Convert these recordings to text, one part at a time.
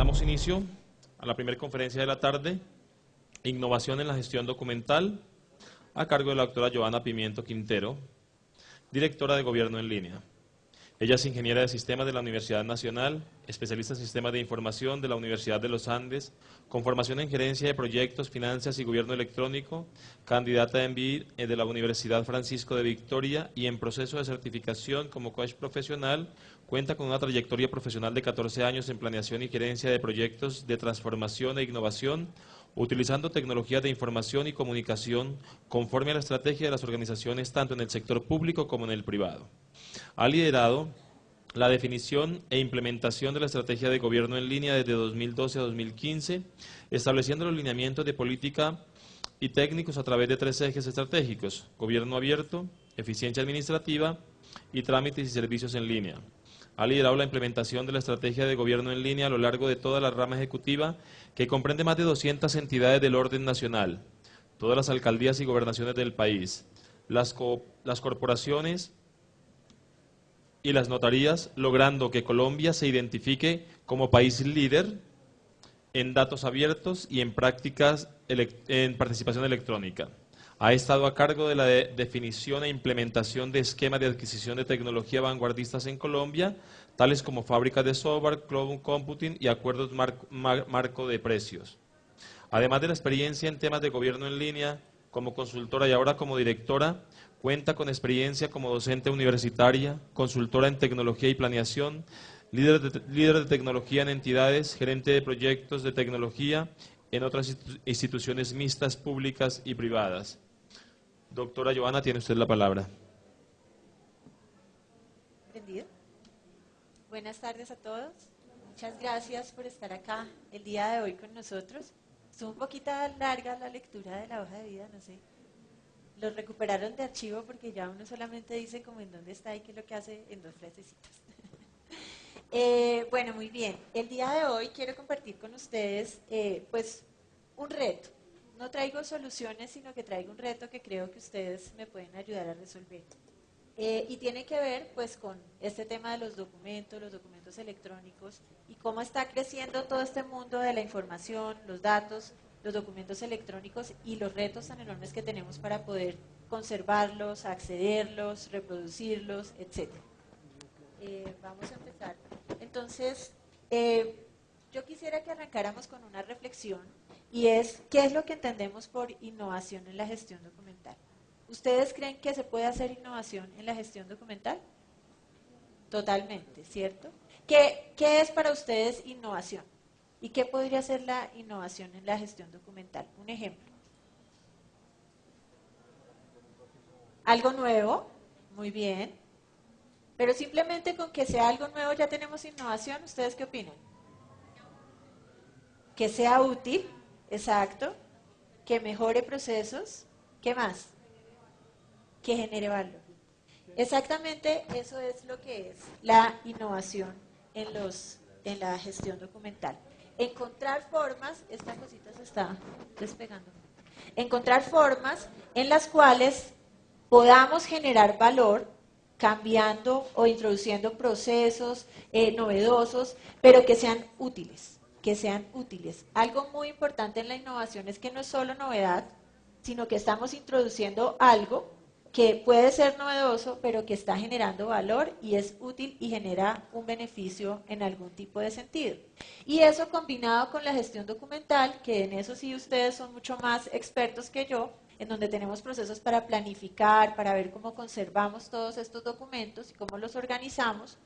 Damos inicio a la primera conferencia de la tarde, Innovación en la Gestión Documental, a cargo de la doctora Joana Pimiento Quintero, directora de Gobierno en Línea. Ella es ingeniera de sistemas de la Universidad Nacional, especialista en sistemas de información de la Universidad de los Andes, con formación en gerencia de proyectos, finanzas y gobierno electrónico, candidata en MBA de la Universidad Francisco de Vitoria y en proceso de certificación como coach profesional. Cuenta con una trayectoria profesional de 14 años en planeación y gerencia de proyectos de transformación e innovación, utilizando tecnologías de información y comunicación conforme a la estrategia de las organizaciones tanto en el sector público como en el privado. Ha liderado la definición e implementación de la estrategia de gobierno en línea desde 2012 a 2015, estableciendo los lineamientos de política y técnicos a través de 3 ejes estratégicos: gobierno abierto, eficiencia administrativa y trámites y servicios en línea. Ha liderado la implementación de la estrategia de gobierno en línea a lo largo de toda la rama ejecutiva, que comprende más de 200 entidades del orden nacional, todas las alcaldías y gobernaciones del país, las corporaciones y las notarías, logrando que Colombia se identifique como país líder en datos abiertos y en prácticas en participación electrónica. Ha estado a cargo de la definición e implementación de esquemas de adquisición de tecnología vanguardistas en Colombia, tales como fábricas de software, cloud computing y acuerdos marco de precios. Además de la experiencia en temas de gobierno en línea, como consultora y ahora como directora, cuenta con experiencia como docente universitaria, consultora en tecnología y planeación, líder de tecnología en entidades, gerente de proyectos de tecnología en otras instituciones mixtas, públicas y privadas. Doctora Joana, tiene usted la palabra. ¿Entendido? Buenas tardes a todos. Muchas gracias por estar acá el día de hoy con nosotros. Estuvo un poquito larga la lectura de la hoja de vida, no sé. Lo recuperaron de archivo porque ya uno solamente dice como en dónde está y qué es lo que hace en 2 frasecitas. Bueno, muy bien. El día de hoy quiero compartir con ustedes pues un reto. No traigo soluciones, sino que traigo un reto que creo que ustedes me pueden ayudar a resolver. Y tiene que ver pues con este tema de los documentos electrónicos y cómo está creciendo todo este mundo de la información, los datos, los documentos electrónicos y los retos tan enormes que tenemos para poder conservarlos, accederlos, reproducirlos, etc. Vamos a empezar. Entonces, yo quisiera que arrancáramos con una reflexión y es, ¿qué es lo que entendemos por innovación en la gestión documental? ¿Ustedes creen que se puede hacer innovación en la gestión documental? Totalmente, ¿cierto? ¿Qué es para ustedes innovación? ¿Y qué podría ser la innovación en la gestión documental? Un ejemplo. Algo nuevo, muy bien. Pero simplemente con que sea algo nuevo ya tenemos innovación. ¿Ustedes qué opinan? Que sea útil, exacto. Que mejore procesos. ¿Qué más? Que genere valor. Exactamente eso es lo que es la innovación en la gestión documental. Encontrar formas, esta cosita se está despegando, encontrar formas en las cuales podamos generar valor cambiando o introduciendo procesos novedosos, pero que sean útiles, Algo muy importante en la innovación es que no es solo novedad, sino que estamos introduciendo algo que puede ser novedoso, pero que está generando valor y es útil y genera un beneficio en algún tipo de sentido. Y eso combinado con la gestión documental, que en eso sí ustedes son mucho más expertos que yo, en donde tenemos procesos para planificar, para ver cómo conservamos todos estos documentos y cómo los organizamos,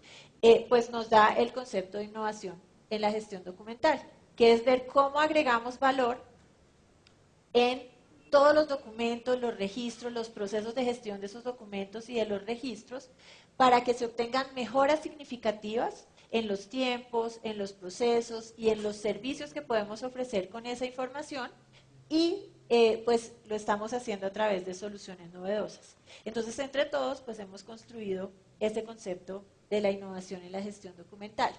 pues nos da el concepto de innovación en la gestión documental, que es ver cómo agregamos valor en todos los documentos, los registros, los procesos de gestión de esos documentos y de los registros para que se obtengan mejoras significativas en los tiempos, en los procesos y en los servicios que podemos ofrecer con esa información y pues lo estamos haciendo a través de soluciones novedosas. Entonces, entre todos, pues hemos construido este concepto de la innovación en la gestión documental.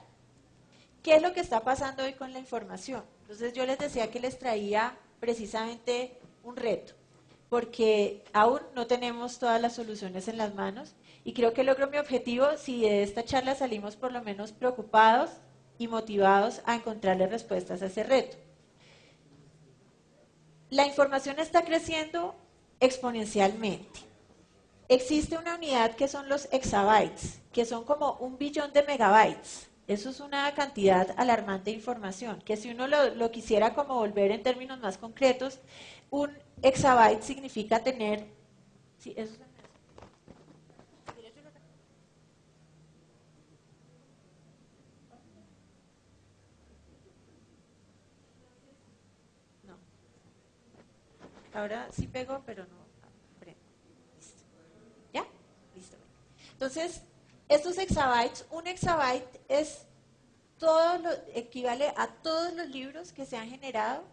¿Qué es lo que está pasando hoy con la información? Entonces, yo les decía que les traía precisamente un reto, porque aún no tenemos todas las soluciones en las manos y creo que logro mi objetivo si de esta charla salimos por lo menos preocupados, y motivados a encontrarle respuestas a ese reto. La información está creciendo exponencialmente. Existe una unidad que son los exabytes, que son como 1 billón de megabytes. Eso es una cantidad alarmante de información, que si uno lo quisiera como volver en términos más concretos, un exabyte significa tener... Sí, eso es... No. Ahora sí pegó, pero no. Listo. ¿Ya? Listo. Entonces, estos exabytes, un exabyte es equivale a todos los libros que se han generado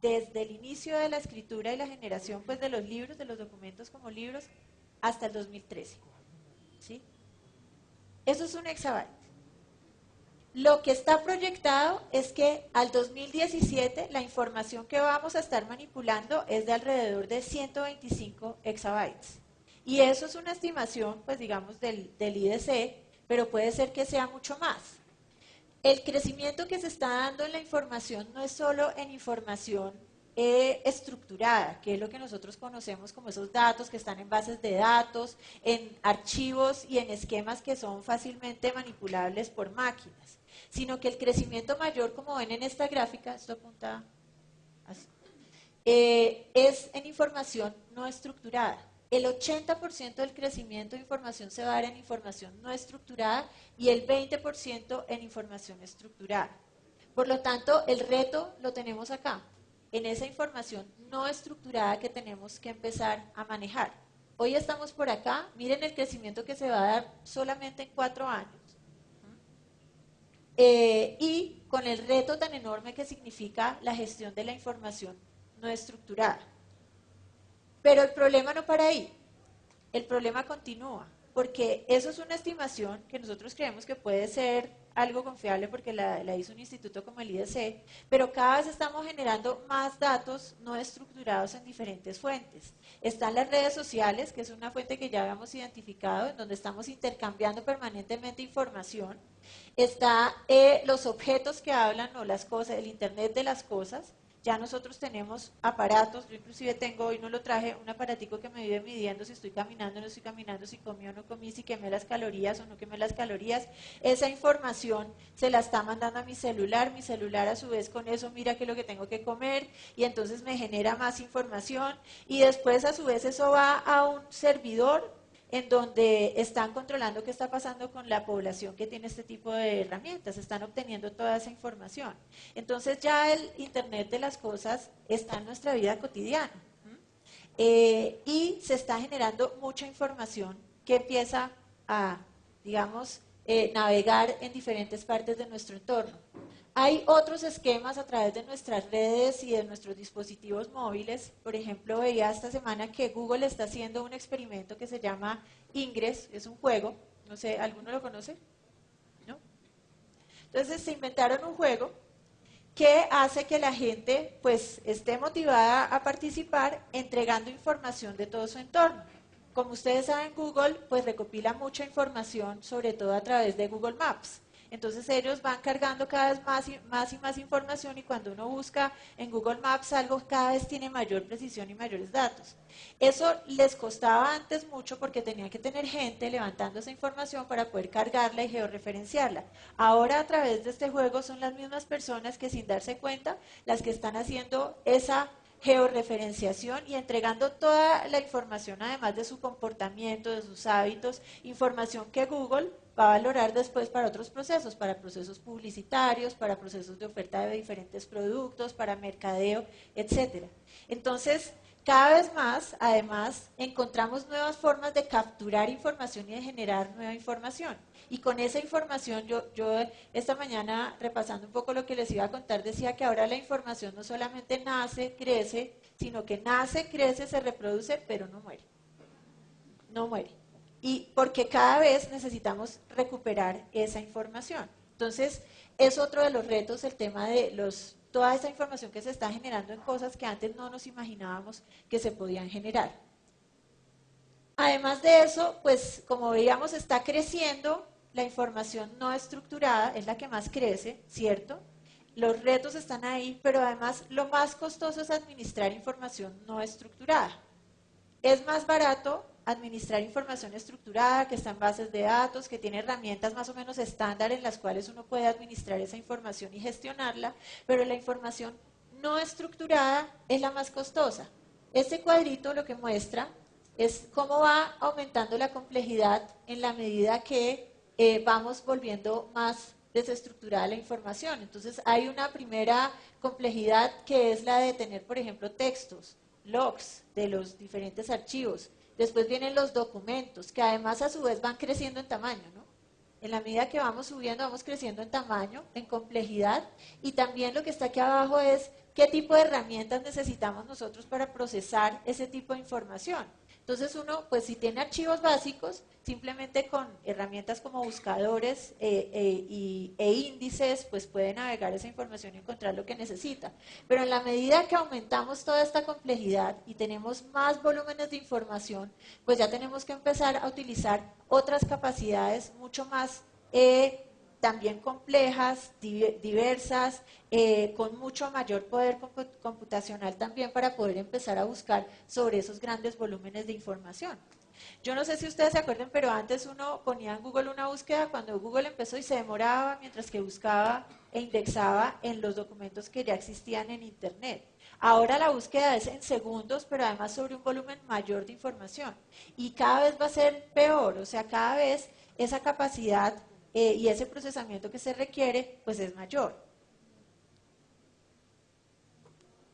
desde el inicio de la escritura y la generación pues, de los libros, de los documentos como libros, hasta el 2013. ¿Sí? Eso es un exabyte. Lo que está proyectado es que al 2017 la información que vamos a estar manipulando es de alrededor de 125 exabytes. Y eso es una estimación, pues digamos, del IDC, pero puede ser que sea mucho más. El crecimiento que se está dando en la información no es solo en información estructurada, que es lo que nosotros conocemos como esos datos que están en bases de datos, en archivos y en esquemas que son fácilmente manipulables por máquinas, sino que el crecimiento mayor, como ven en esta gráfica, esto apunta así, es en información no estructurada. El 80% del crecimiento de información se va a dar en información no estructurada y el 20% en información estructurada. Por lo tanto, el reto lo tenemos acá, en esa información no estructurada que tenemos que empezar a manejar. Hoy estamos por acá, miren el crecimiento que se va a dar solamente en 4 años. Y con el reto tan enorme que significa la gestión de la información no estructurada. Pero el problema no para ahí, el problema continúa, porque eso es una estimación que nosotros creemos que puede ser algo confiable porque la hizo un instituto como el IDC, pero cada vez estamos generando más datos no estructurados en diferentes fuentes. Están las redes sociales, que es una fuente que ya habíamos identificado, en donde estamos intercambiando permanentemente información. Está los objetos que hablan o las cosas, el Internet de las cosas. Ya nosotros tenemos aparatos, yo inclusive tengo, hoy no lo traje, un aparatico que me vive midiendo si estoy caminando o no estoy caminando, si comí o no comí, si quemé las calorías o no quemé las calorías. Esa información se la está mandando a mi celular a su vez con eso mira qué es lo que tengo que comer y entonces me genera más información y después a su vez eso va a un servidor en donde están controlando qué está pasando con la población que tiene este tipo de herramientas, están obteniendo toda esa información. Entonces ya el Internet de las cosas está en nuestra vida cotidiana y se está generando mucha información que empieza a, digamos, navegar en diferentes partes de nuestro entorno. Hay otros esquemas a través de nuestras redes y de nuestros dispositivos móviles. Por ejemplo, veía esta semana que Google está haciendo un experimento que se llama Ingress, es un juego, no sé, ¿alguno lo conoce? ¿No? Entonces se inventaron un juego que hace que la gente pues esté motivada a participar entregando información de todo su entorno. Como ustedes saben, Google pues recopila mucha información, sobre todo a través de Google Maps. Entonces ellos van cargando cada vez más y más información y cuando uno busca en Google Maps algo cada vez tiene mayor precisión y mayores datos. Eso les costaba antes mucho porque tenían que tener gente levantando esa información para poder cargarla y georreferenciarla. Ahora a través de este juego son las mismas personas que sin darse cuenta las que están haciendo esa georreferenciación y entregando toda la información además de su comportamiento, de sus hábitos, información que Google va a valorar después para otros procesos, para procesos publicitarios, para procesos de oferta de diferentes productos, para mercadeo, etcétera. Entonces, cada vez más, además, encontramos nuevas formas de capturar información y de generar nueva información. Y con esa información, yo esta mañana, repasando un poco lo que les iba a contar, decía que ahora la información no solamente nace, crece, sino que nace, crece, se reproduce, pero no muere. No muere. Y porque cada vez necesitamos recuperar esa información. Entonces, es otro de los retos el tema de toda esa información que se está generando en cosas que antes no nos imaginábamos que se podían generar. Además de eso, pues como veíamos, está creciendo la información no estructurada es la que más crece, ¿cierto? Los retos están ahí, pero además lo más costoso es administrar información no estructurada. Es más barato administrar información estructurada, que está en bases de datos, que tiene herramientas más o menos estándar en las cuales uno puede administrar esa información y gestionarla, pero la información no estructurada es la más costosa. Este cuadrito lo que muestra es cómo va aumentando la complejidad en la medida que vamos volviendo más desestructurada la información. Entonces hay una primera complejidad que es la de tener, por ejemplo, textos, logs de los diferentes archivos. Después vienen los documentos, que además a su vez van creciendo en tamaño, ¿no? En la medida que vamos subiendo, vamos creciendo en tamaño, en complejidad, y también lo que está aquí abajo es qué tipo de herramientas necesitamos nosotros para procesar ese tipo de información. Entonces uno, pues si tiene archivos básicos, simplemente con herramientas como buscadores e índices, pues puede navegar esa información y encontrar lo que necesita. Pero en la medida que aumentamos toda esta complejidad y tenemos más volúmenes de información, pues ya tenemos que empezar a utilizar otras capacidades mucho más también complejas, diversas, con mucho mayor poder computacional también para poder empezar a buscar sobre esos grandes volúmenes de información. Yo no sé si ustedes se acuerdan, pero antes uno ponía en Google una búsqueda cuando Google empezó y se demoraba mientras que buscaba e indexaba en los documentos que ya existían en Internet. Ahora la búsqueda es en segundos, pero además sobre un volumen mayor de información. Y cada vez va a ser peor, o sea, cada vez esa capacidad y ese procesamiento que se requiere, pues es mayor.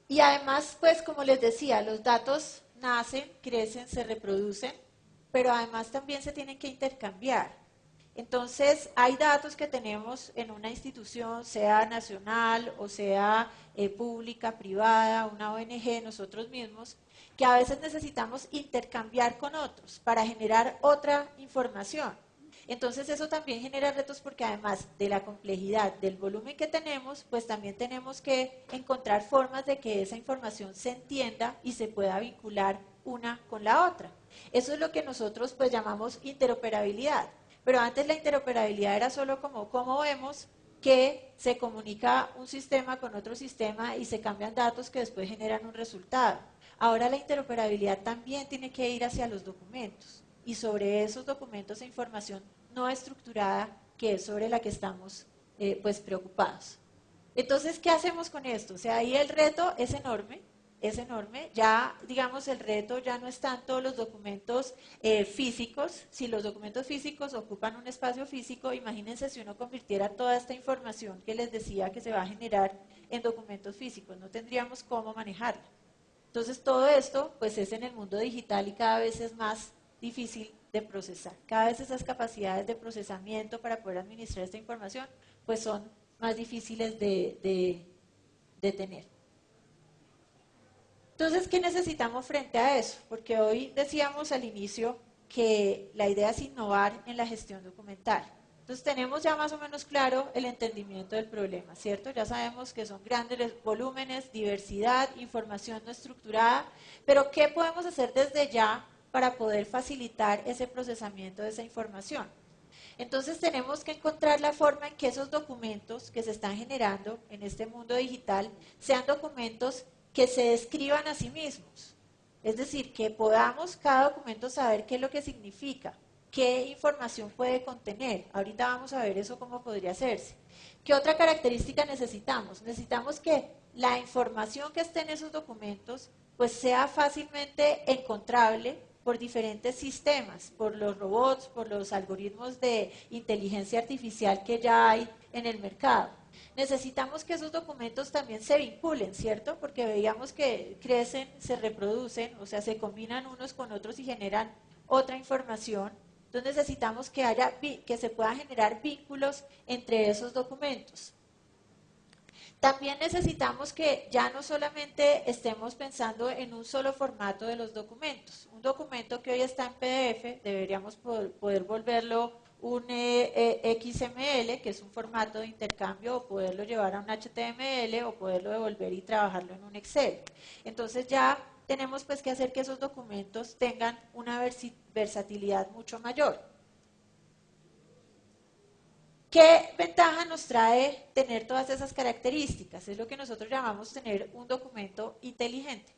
Y además, pues como les decía, los datos nacen, crecen, se reproducen, pero además también se tienen que intercambiar. Entonces, hay datos que tenemos en una institución, sea nacional o sea pública, privada, una ONG, nosotros mismos, que a veces necesitamos intercambiar con otros para generar otra información. Entonces eso también genera retos porque además de la complejidad del volumen que tenemos, pues también tenemos que encontrar formas de que esa información se entienda y se pueda vincular una con la otra. Eso es lo que nosotros pues llamamos interoperabilidad. Pero antes la interoperabilidad era solo como cómo vemos que se comunica un sistema con otro sistema y se cambian datos que después generan un resultado. Ahora la interoperabilidad también tiene que ir hacia los documentos y sobre esos documentos e información no estructurada que es sobre la que estamos pues preocupados. Entonces, ¿qué hacemos con esto? O sea, ahí el reto es enorme, ya digamos el reto ya no es tanto los documentos físicos, si los documentos físicos ocupan un espacio físico, imagínense si uno convirtiera toda esta información que les decía que se va a generar en documentos físicos, no tendríamos cómo manejarla. Entonces todo esto pues es en el mundo digital y cada vez es más difícil de procesar. Cada vez esas capacidades de procesamiento para poder administrar esta información pues son más difíciles de tener. Entonces, ¿qué necesitamos frente a eso? Porque hoy decíamos al inicio que la idea es innovar en la gestión documental. Entonces tenemos ya más o menos claro el entendimiento del problema, ¿cierto? Ya sabemos que son grandes volúmenes, diversidad, información no estructurada, pero ¿qué podemos hacer desde ya para poder facilitar ese procesamiento de esa información? Entonces tenemos que encontrar la forma en que esos documentos que se están generando en este mundo digital sean documentos que se describan a sí mismos. Es decir, que podamos cada documento saber qué es lo que significa, qué información puede contener. Ahorita vamos a ver eso cómo podría hacerse. ¿Qué otra característica necesitamos? Necesitamos que la información que esté en esos documentos pues sea fácilmente encontrable por diferentes sistemas, por los robots, por los algoritmos de inteligencia artificial que ya hay en el mercado. Necesitamos que esos documentos también se vinculen, ¿cierto? Porque veíamos que crecen, se reproducen, o sea, se combinan unos con otros y generan otra información. Entonces necesitamos que se puedan generar vínculos entre esos documentos. También necesitamos que ya no solamente estemos pensando en un solo formato de los documentos. Un documento que hoy está en PDF, deberíamos poder volverlo un XML, que es un formato de intercambio, o poderlo llevar a un HTML, o poderlo devolver y trabajarlo en un Excel. Entonces ya tenemos pues que hacer que esos documentos tengan una versatilidad mucho mayor. ¿Qué ventaja nos trae tener todas esas características? Es lo que nosotros llamamos tener un documento inteligente.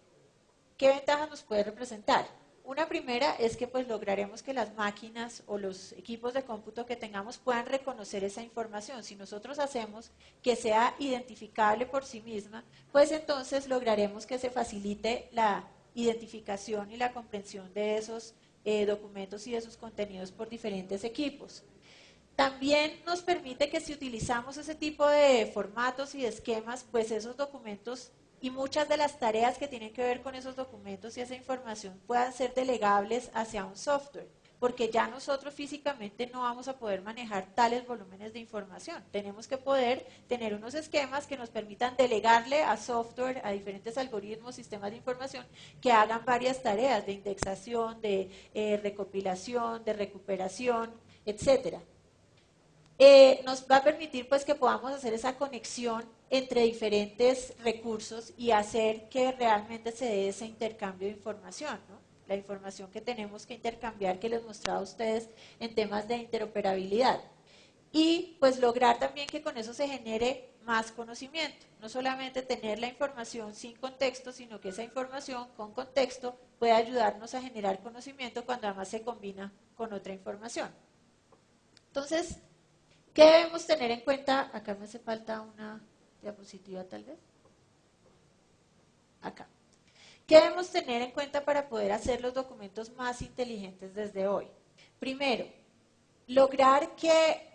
¿Qué ventajas nos puede representar? Una primera es que pues lograremos que las máquinas o los equipos de cómputo que tengamos puedan reconocer esa información. Si nosotros hacemos que sea identificable por sí misma, pues entonces lograremos que se facilite la identificación y la comprensión de esos documentos y de sus contenidos por diferentes equipos. También nos permite que si utilizamos ese tipo de formatos y de esquemas, pues esos documentos y muchas de las tareas que tienen que ver con esos documentos y esa información puedan ser delegables hacia un software, porque ya nosotros físicamente no vamos a poder manejar tales volúmenes de información. Tenemos que poder tener unos esquemas que nos permitan delegarle a software, a diferentes algoritmos, sistemas de información, que hagan varias tareas de indexación, de recopilación, de recuperación, etcétera. Nos va a permitir pues que podamos hacer esa conexión entre diferentes recursos y hacer que realmente se dé ese intercambio de información, ¿no? La información que tenemos que intercambiar que les mostraba a ustedes en temas de interoperabilidad. Y pues lograr también que con eso se genere más conocimiento, no solamente tener la información sin contexto, sino que esa información con contexto puede ayudarnos a generar conocimiento cuando además se combina con otra información. Entonces, ¿qué debemos tener en cuenta? Acá me hace falta una diapositiva tal vez. Acá. ¿Qué debemos tener en cuenta para poder hacer los documentos más inteligentes desde hoy? Primero, lograr que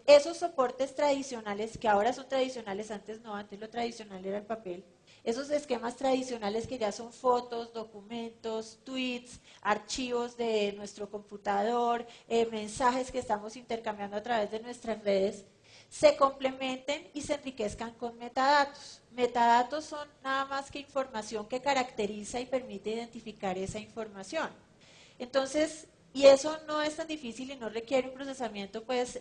esos soportes tradicionales, que ahora son tradicionales, antes no, antes lo tradicional era el papel, esos esquemas tradicionales que ya son fotos, documentos, tweets, archivos de nuestro computador, mensajes que estamos intercambiando a través de nuestras redes, se complementen y se enriquezcan con metadatos. Metadatos son nada más que información que caracteriza y permite identificar esa información. Entonces, y eso no es tan difícil y no requiere un procesamiento pues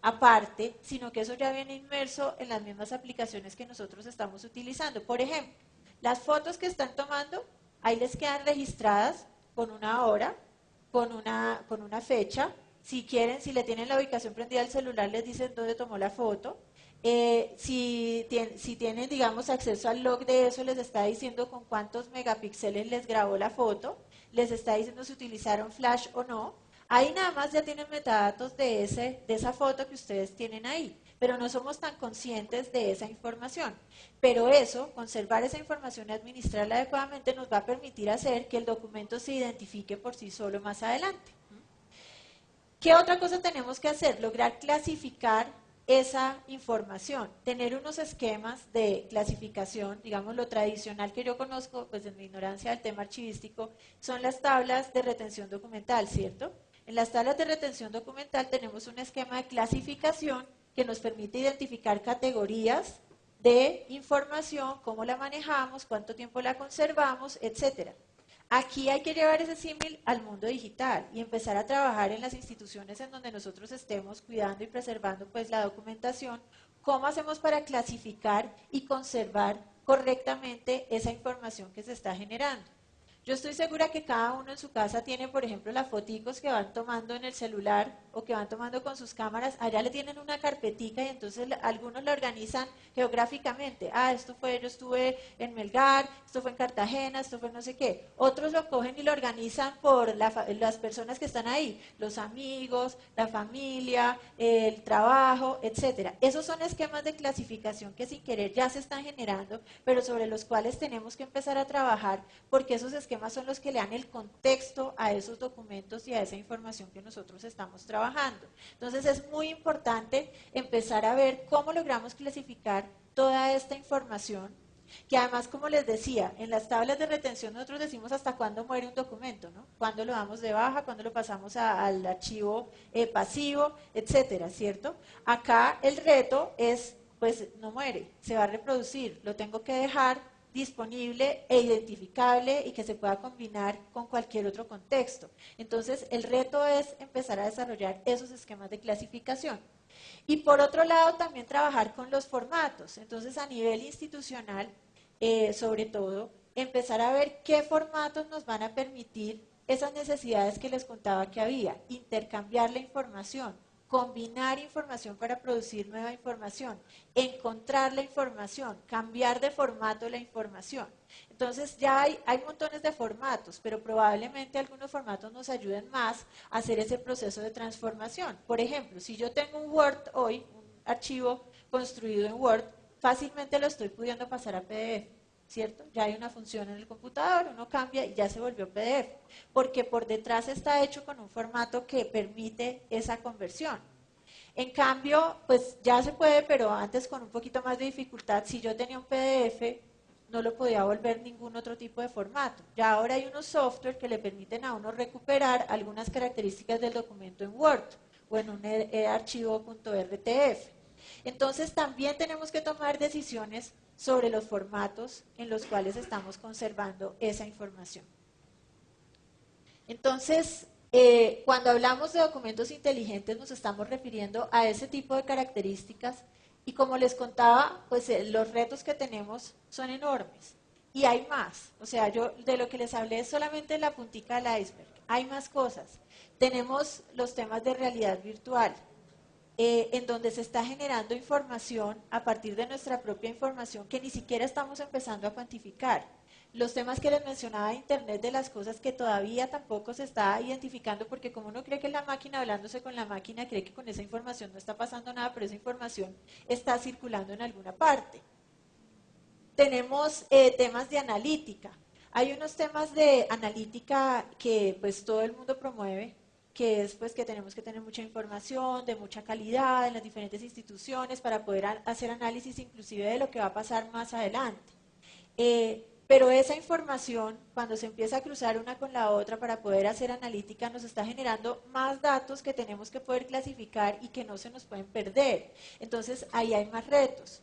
aparte, sino que eso ya viene inmerso en las mismas aplicaciones que nosotros estamos utilizando. Por ejemplo, las fotos que están tomando, ahí les quedan registradas con una hora, con una fecha. Si quieren, si le tienen la ubicación prendida al celular, les dicen dónde tomó la foto. Si tienen, digamos, acceso al log de eso, les está diciendo con cuántos megapíxeles les grabó la foto, les está diciendo si utilizaron flash o no. Ahí nada más ya tienen metadatos de esa foto que ustedes tienen ahí, pero no somos tan conscientes de esa información. Pero eso, conservar esa información y administrarla adecuadamente nos va a permitir hacer que el documento se identifique por sí solo más adelante. ¿Qué otra cosa tenemos que hacer? Lograr clasificar esa información, tener unos esquemas de clasificación, digamos lo tradicional que yo conozco, pues en mi ignorancia del tema archivístico, son las tablas de retención documental, ¿cierto? En las tablas de retención documental tenemos un esquema de clasificación que nos permite identificar categorías de información, cómo la manejamos, cuánto tiempo la conservamos, etcétera. Aquí hay que llevar ese símil al mundo digital y empezar a trabajar en las instituciones en donde nosotros estemos cuidando y preservando pues la documentación, cómo hacemos para clasificar y conservar correctamente esa información que se está generando. Yo estoy segura que cada uno en su casa tiene, por ejemplo, las foticos que van tomando en el celular o que van tomando con sus cámaras. Allá le tienen una carpetica y entonces algunos la organizan geográficamente. Ah, esto fue, yo estuve en Melgar, esto fue en Cartagena, esto fue no sé qué. Otros lo cogen y lo organizan por las personas que están ahí, los amigos, la familia, el trabajo, etcétera. Esos son esquemas de clasificación que sin querer ya se están generando, pero sobre los cuales tenemos que empezar a trabajar porque esos esquemas son los que le dan el contexto a esos documentos y a esa información que nosotros estamos trabajando. Entonces es muy importante empezar a ver cómo logramos clasificar toda esta información, que además, como les decía, en las tablas de retención nosotros decimos hasta cuándo muere un documento, ¿no? Cuándo lo damos de baja, cuándo lo pasamos al archivo pasivo, etcétera, ¿cierto? Acá el reto es, pues no muere, se va a reproducir, lo tengo que dejar disponible e identificable y que se pueda combinar con cualquier otro contexto. Entonces, el reto es empezar a desarrollar esos esquemas de clasificación. Y por otro lado, también trabajar con los formatos. Entonces, a nivel institucional, sobre todo, empezar a ver qué formatos nos van a permitir esas necesidades que les contaba que había, intercambiar la información, combinar información para producir nueva información, encontrar la información, cambiar de formato la información. Entonces ya hay montones de formatos, pero probablemente algunos formatos nos ayuden más a hacer ese proceso de transformación. Por ejemplo, si yo tengo un Word hoy, un archivo construido en Word, fácilmente lo estoy pudiendo pasar a PDF. ¿Cierto? Ya hay una función en el computador, uno cambia y ya se volvió PDF, porque por detrás está hecho con un formato que permite esa conversión. En cambio, pues ya se puede, pero antes con un poquito más de dificultad. Si yo tenía un PDF, no lo podía volver ningún otro tipo de formato. Ya ahora hay unos software que le permiten a uno recuperar algunas características del documento en Word o en un archivo .rtf. Entonces también tenemos que tomar decisiones sobre los formatos en los cuales estamos conservando esa información. Entonces, cuando hablamos de documentos inteligentes nos estamos refiriendo a ese tipo de características y como les contaba, pues los retos que tenemos son enormes y hay más. O sea, yo de lo que les hablé es solamente la puntica del iceberg. Hay más cosas. Tenemos los temas de realidad virtual. En donde se está generando información a partir de nuestra propia información que ni siquiera estamos empezando a cuantificar. Los temas que les mencionaba de Internet de las cosas que todavía tampoco se está identificando porque como uno cree que es la máquina hablándose con la máquina, cree que con esa información no está pasando nada, pero esa información está circulando en alguna parte. Tenemos temas de analítica. Hay unos temas de analítica que pues todo el mundo promueve, que es pues que tenemos que tener mucha información, de mucha calidad en las diferentes instituciones para poder hacer análisis inclusive de lo que va a pasar más adelante. Pero esa información, cuando se empieza a cruzar una con la otra para poder hacer analítica, nos está generando más datos que tenemos que poder clasificar y que no se nos pueden perder. Entonces, ahí hay más retos.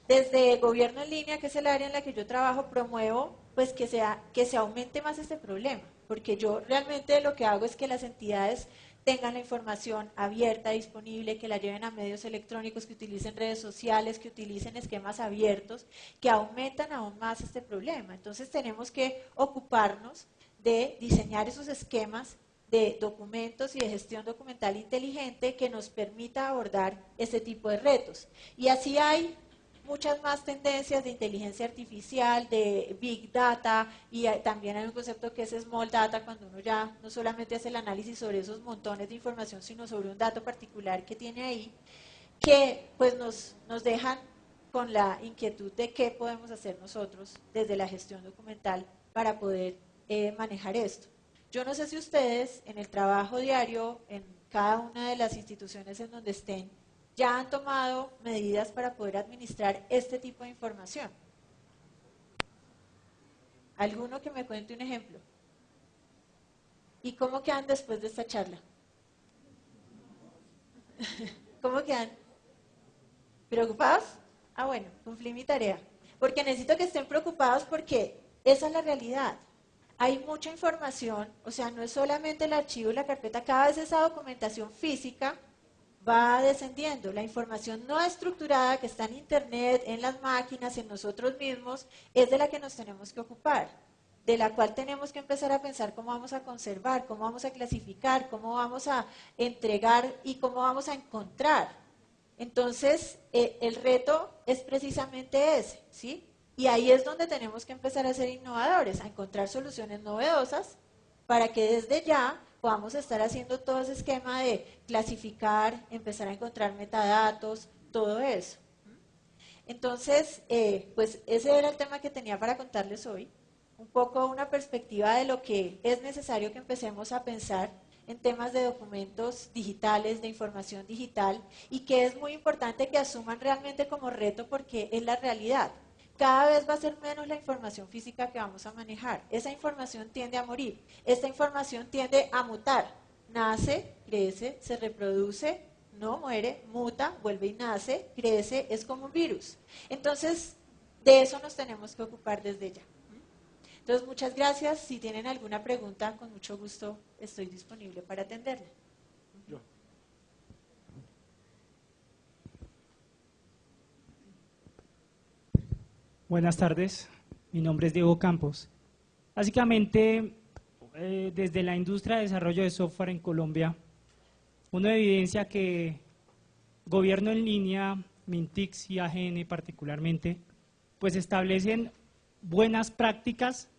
Desde Gobierno en Línea, que es el área en la que yo trabajo, promuevo pues que se aumente más este problema, porque yo realmente lo que hago es que las entidades tengan la información abierta, disponible, que la lleven a medios electrónicos, que utilicen redes sociales, que utilicen esquemas abiertos, que aumentan aún más este problema. Entonces tenemos que ocuparnos de diseñar esos esquemas de documentos y de gestión documental inteligente que nos permita abordar este tipo de retos. Y así hay muchas más tendencias de inteligencia artificial, de big data, y también hay un concepto que es small data, cuando uno ya no solamente hace el análisis sobre esos montones de información, sino sobre un dato particular que tiene ahí, que pues nos dejan con la inquietud de qué podemos hacer nosotros desde la gestión documental para poder manejar esto. Yo no sé si ustedes en el trabajo diario, en cada una de las instituciones en donde estén, ya han tomado medidas para poder administrar este tipo de información. ¿Alguno que me cuente un ejemplo? ¿Y cómo quedan después de esta charla? ¿Cómo quedan? ¿Preocupados? Ah, bueno, cumplí mi tarea. Porque necesito que estén preocupados porque esa es la realidad. Hay mucha información, o sea, no es solamente el archivo y la carpeta, cada vez esa documentación física va descendiendo. La información no estructurada que está en Internet, en las máquinas, en nosotros mismos, es de la que nos tenemos que ocupar, de la cual tenemos que empezar a pensar cómo vamos a conservar, cómo vamos a clasificar, cómo vamos a entregar y cómo vamos a encontrar. Entonces, el reto es precisamente ese, ¿sí? Y ahí es donde tenemos que empezar a ser innovadores, a encontrar soluciones novedosas para que desde ya podamos estar haciendo todo ese esquema de clasificar, empezar a encontrar metadatos, todo eso. Entonces, pues ese era el tema que tenía para contarles hoy, un poco una perspectiva de lo que es necesario que empecemos a pensar en temas de documentos digitales, de información digital, y que es muy importante que asuman realmente como reto porque es la realidad. Cada vez va a ser menos la información física que vamos a manejar. Esa información tiende a morir. Esta información tiende a mutar. Nace, crece, se reproduce, no muere, muta, vuelve y nace, crece, es como un virus. Entonces, de eso nos tenemos que ocupar desde ya. Entonces, muchas gracias. Si tienen alguna pregunta, con mucho gusto estoy disponible para atenderla. Buenas tardes, mi nombre es Diego Campos. Básicamente, desde la industria de desarrollo de software en Colombia, uno evidencia que gobierno en línea, Mintix y AGN particularmente, pues establecen buenas prácticas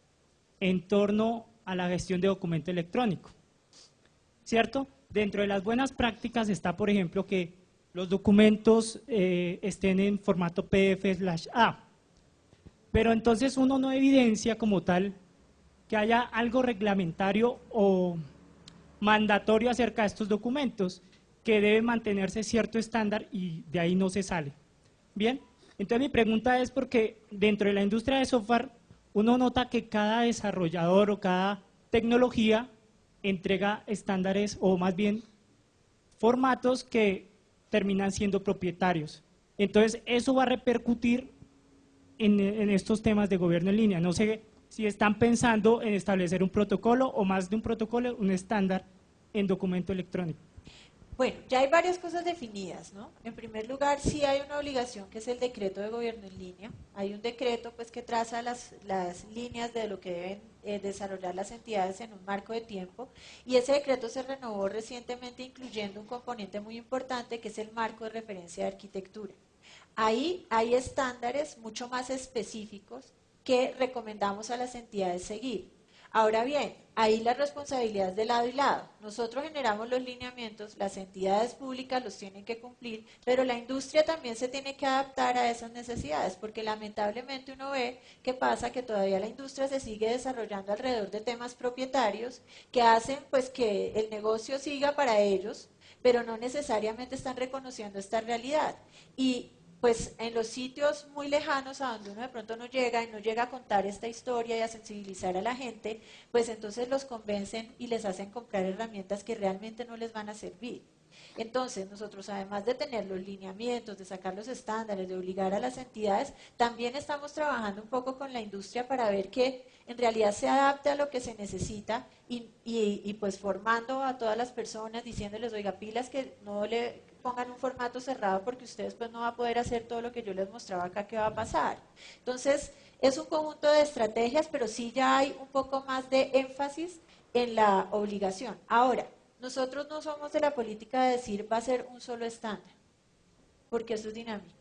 en torno a la gestión de documento electrónico, ¿cierto? Dentro de las buenas prácticas está, por ejemplo, que los documentos estén en formato PDF/A, pero entonces uno no evidencia como tal que haya algo reglamentario o mandatorio acerca de estos documentos, que debe mantenerse cierto estándar y de ahí no se sale. Bien, entonces mi pregunta es porque dentro de la industria de software uno nota que cada desarrollador o cada tecnología entrega estándares o más bien formatos que terminan siendo propietarios. Entonces eso va a repercutir en estos temas de gobierno en línea. No sé si están pensando en establecer un protocolo o más de un protocolo, un estándar en documento electrónico. Bueno, ya hay varias cosas definidas, ¿no? En primer lugar, sí hay una obligación que es el decreto de gobierno en línea. Hay un decreto pues que traza las líneas de lo que deben desarrollar las entidades en un marco de tiempo, y ese decreto se renovó recientemente incluyendo un componente muy importante que es el marco de referencia de arquitectura. Ahí hay estándares mucho más específicos que recomendamos a las entidades seguir. Ahora bien, ahí la responsabilidad es de lado y lado. Nosotros generamos los lineamientos, las entidades públicas los tienen que cumplir, pero la industria también se tiene que adaptar a esas necesidades, porque lamentablemente uno ve que pasa que todavía la industria se sigue desarrollando alrededor de temas propietarios que hacen pues que el negocio siga para ellos, pero no necesariamente están reconociendo esta realidad. Y pues en los sitios muy lejanos a donde uno de pronto no llega y no llega a contar esta historia y a sensibilizar a la gente, pues entonces los convencen y les hacen comprar herramientas que realmente no les van a servir. Entonces nosotros, además de tener los lineamientos, de sacar los estándares, de obligar a las entidades, también estamos trabajando un poco con la industria para ver que en realidad se adapte a lo que se necesita y pues formando a todas las personas, diciéndoles, oiga, pilas, que no le pongan un formato cerrado porque ustedes pues no van a poder hacer todo lo que yo les mostraba acá que va a pasar. Entonces, es un conjunto de estrategias, pero sí ya hay un poco más de énfasis en la obligación. Ahora, nosotros no somos de la política de decir va a ser un solo estándar, porque eso es dinámico.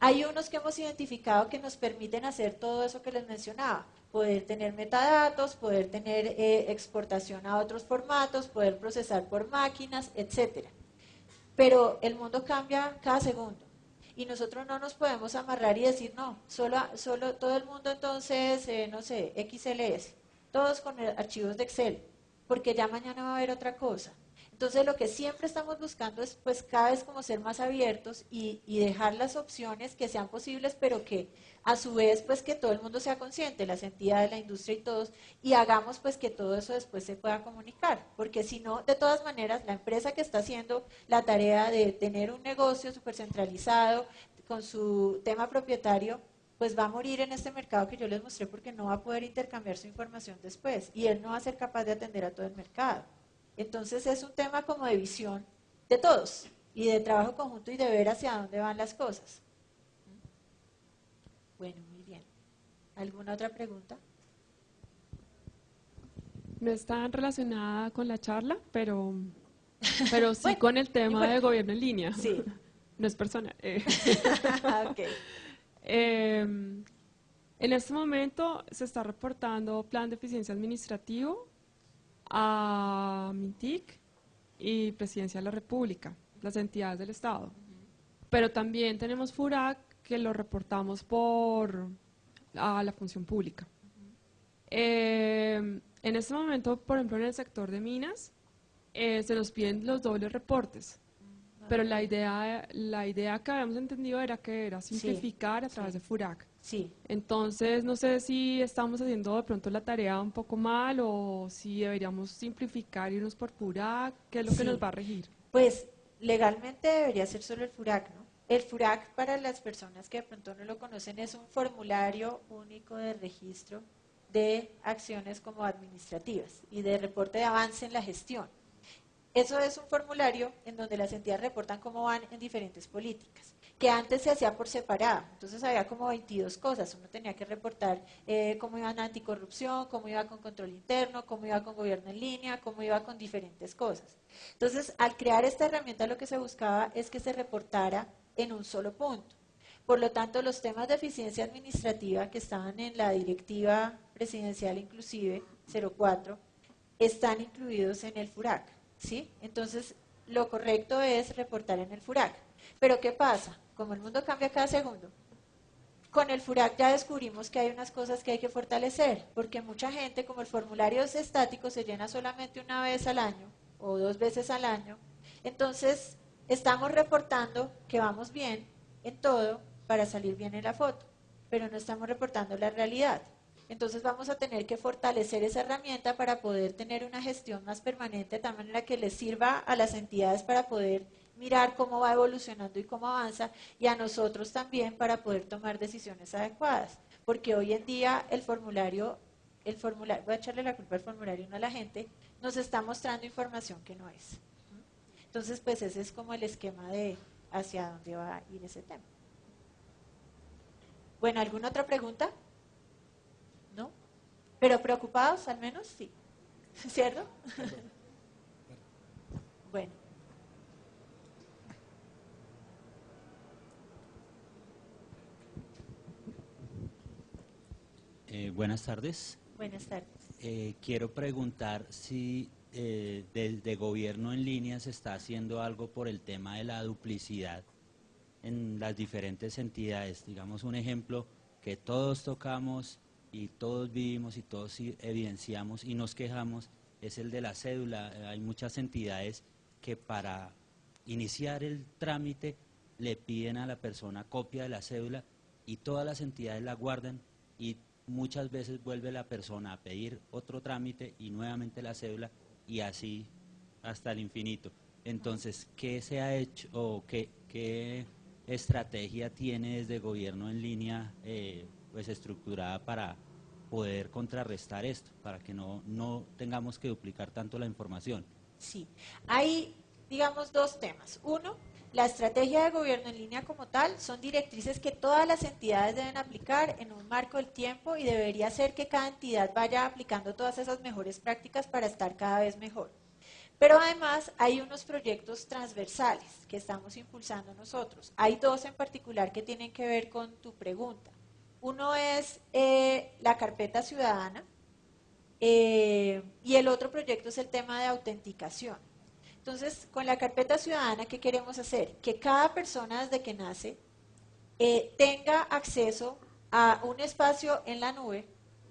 Hay unos que hemos identificado que nos permiten hacer todo eso que les mencionaba, poder tener metadatos, poder tener exportación a otros formatos, poder procesar por máquinas, etcétera. Pero el mundo cambia cada segundo y nosotros no nos podemos amarrar y decir, no, solo todo el mundo entonces, no sé, XLS, todos con archivos de Excel, porque ya mañana va a haber otra cosa. Entonces lo que siempre estamos buscando es pues cada vez como ser más abiertos y dejar las opciones que sean posibles, pero que a su vez pues que todo el mundo sea consciente, las entidades, la industria y todos, y hagamos pues que todo eso después se pueda comunicar, porque si no, de todas maneras, la empresa que está haciendo la tarea de tener un negocio súper centralizado con su tema propietario, pues va a morir en este mercado que yo les mostré porque no va a poder intercambiar su información después y él no va a ser capaz de atender a todo el mercado. Entonces es un tema como de visión de todos y de trabajo conjunto y de ver hacia dónde van las cosas. Bueno, muy bien. ¿Alguna otra pregunta? No está relacionada con la charla, pero sí Bueno, con el tema bueno, de gobierno en línea. sí. No es personal. Ok. En este momento se está reportando plan de eficiencia administrativo a MINTIC y Presidencia de la República, las entidades del Estado. Pero también tenemos FURAC que lo reportamos a la función pública. En este momento, por ejemplo, en el sector de minas, se nos piden los dobles reportes. Pero la idea que habíamos entendido era que era simplificar a través de FURAC. Sí. Entonces, no sé si estamos haciendo de pronto la tarea un poco mal o si deberíamos simplificar y irnos por FURAC, ¿qué es lo que nos va a regir? Pues legalmente debería ser solo el FURAC, ¿no? El FURAC, para las personas que de pronto no lo conocen, es un formulario único de registro de acciones como administrativas y de reporte de avance en la gestión. Eso es un formulario en donde las entidades reportan cómo van en diferentes políticas, que antes se hacía por separado. Entonces había como 22 cosas. Uno tenía que reportar cómo iba en anticorrupción, cómo iba con control interno, cómo iba con gobierno en línea, cómo iba con diferentes cosas. Entonces, al crear esta herramienta, lo que se buscaba es que se reportara en un solo punto. Por lo tanto, los temas de eficiencia administrativa que estaban en la directiva presidencial inclusive 04 están incluidos en el FURAC, ¿sí? Entonces, lo correcto es reportar en el FURAC. Pero ¿qué pasa? Como el mundo cambia cada segundo, con el FURAC ya descubrimos que hay unas cosas que hay que fortalecer, porque mucha gente, como el formulario es estático, se llena solamente una vez al año o 2 veces al año, entonces estamos reportando que vamos bien en todo para salir bien en la foto, pero no estamos reportando la realidad. Entonces vamos a tener que fortalecer esa herramienta para poder tener una gestión más permanente, de tal manera que les sirva a las entidades para poder mirar cómo va evolucionando y cómo avanza, y a nosotros también para poder tomar decisiones adecuadas. Porque hoy en día el formulario, voy a echarle la culpa al formulario, no a la gente, nos está mostrando información que no es. Entonces, pues ese es como el esquema de hacia dónde va a ir ese tema. Bueno, ¿alguna otra pregunta? ¿No? Pero preocupados al menos, sí. ¿Cierto? Bueno. Buenas tardes. Buenas tardes. Quiero preguntar si desde Gobierno en Línea se está haciendo algo por el tema de la duplicidad en las diferentes entidades. Digamos un ejemplo que todos tocamos y todos vivimos y todos evidenciamos y nos quejamos, es el de la cédula. Hay muchas entidades que para iniciar el trámite le piden a la persona copia de la cédula y todas las entidades la guardan y muchas veces vuelve la persona a pedir otro trámite y nuevamente la cédula y así hasta el infinito. Entonces, ¿qué se ha hecho o qué estrategia tiene desde Gobierno en Línea pues estructurada para poder contrarrestar esto, para que no tengamos que duplicar tanto la información? Sí, hay, digamos, 2 temas. Uno, la estrategia de gobierno en línea como tal son directrices que todas las entidades deben aplicar en un marco del tiempo y debería ser que cada entidad vaya aplicando todas esas mejores prácticas para estar cada vez mejor. Pero además hay unos proyectos transversales que estamos impulsando nosotros. Hay 2 en particular que tienen que ver con tu pregunta. Uno es la carpeta ciudadana y el otro proyecto es el tema de autenticación. Entonces, con la carpeta ciudadana, ¿qué queremos hacer? Que cada persona desde que nace tenga acceso a un espacio en la nube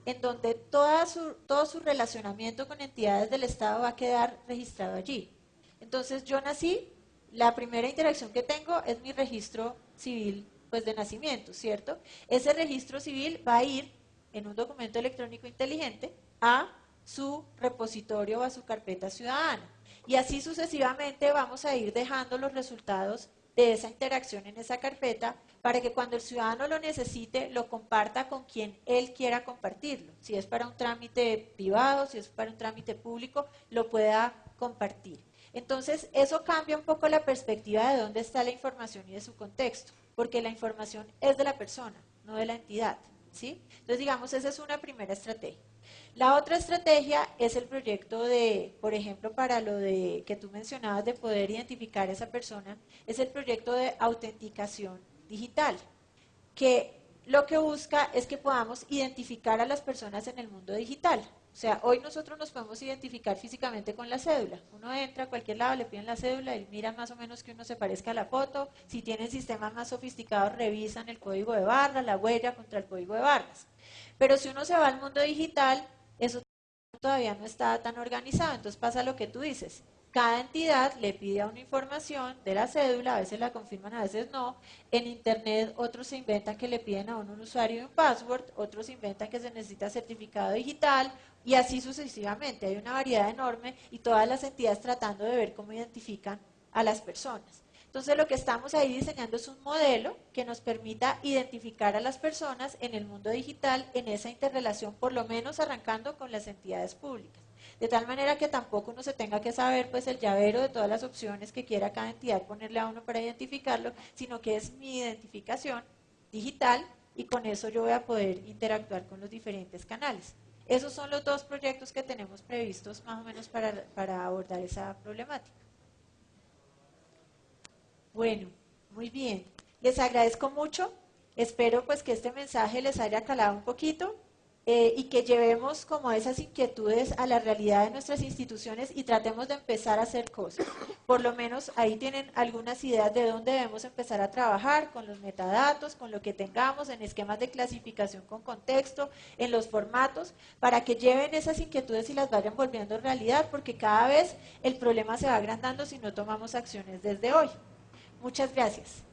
en donde todo su relacionamiento con entidades del Estado va a quedar registrado allí. Entonces, yo nací, la primera interacción que tengo es mi registro civil pues de nacimiento, ¿cierto? Ese registro civil va a ir en un documento electrónico inteligente a su repositorio o a su carpeta ciudadana. Y así sucesivamente vamos a ir dejando los resultados de esa interacción en esa carpeta para que cuando el ciudadano lo necesite, lo comparta con quien él quiera compartirlo. Si es para un trámite privado, si es para un trámite público, lo pueda compartir. Entonces, eso cambia un poco la perspectiva de dónde está la información y de su contexto, porque la información es de la persona, no de la entidad, ¿sí? Entonces, digamos, esa es una primera estrategia. La otra estrategia es el proyecto de, por ejemplo, para lo de que tú mencionabas de poder identificar a esa persona, es el proyecto de autenticación digital, que lo que busca es que podamos identificar a las personas en el mundo digital. O sea, hoy nosotros nos podemos identificar físicamente con la cédula. Uno entra a cualquier lado, le piden la cédula y miran más o menos que uno se parezca a la foto. Si tienen sistemas más sofisticados, revisan el código de barras, la huella contra el código de barras. Pero si uno se va al mundo digital, eso todavía no está tan organizado. Entonces pasa lo que tú dices. Cada entidad le pide a una información de la cédula, a veces la confirman, a veces no. En internet otros se inventan que le piden a uno un usuario y un password, otros inventan que se necesita certificado digital y así sucesivamente. Hay una variedad enorme y todas las entidades tratando de ver cómo identifican a las personas. Entonces lo que estamos ahí diseñando es un modelo que nos permita identificar a las personas en el mundo digital en esa interrelación, por lo menos arrancando con las entidades públicas. de tal manera que tampoco uno se tenga que saber pues el llavero de todas las opciones que quiera cada entidad ponerle a uno para identificarlo, sino que es mi identificación digital y con eso yo voy a poder interactuar con los diferentes canales. Esos son los dos proyectos que tenemos previstos más o menos para abordar esa problemática. Bueno, muy bien. Les agradezco mucho. Espero pues que este mensaje les haya calado un poquito y que llevemos como esas inquietudes a la realidad de nuestras instituciones y tratemos de empezar a hacer cosas. Por lo menos ahí tienen algunas ideas de dónde debemos empezar a trabajar, con los metadatos, con lo que tengamos, en esquemas de clasificación con contexto, en los formatos, para que lleven esas inquietudes y las vayan volviendo realidad, porque cada vez el problema se va agrandando si no tomamos acciones desde hoy. Muchas gracias.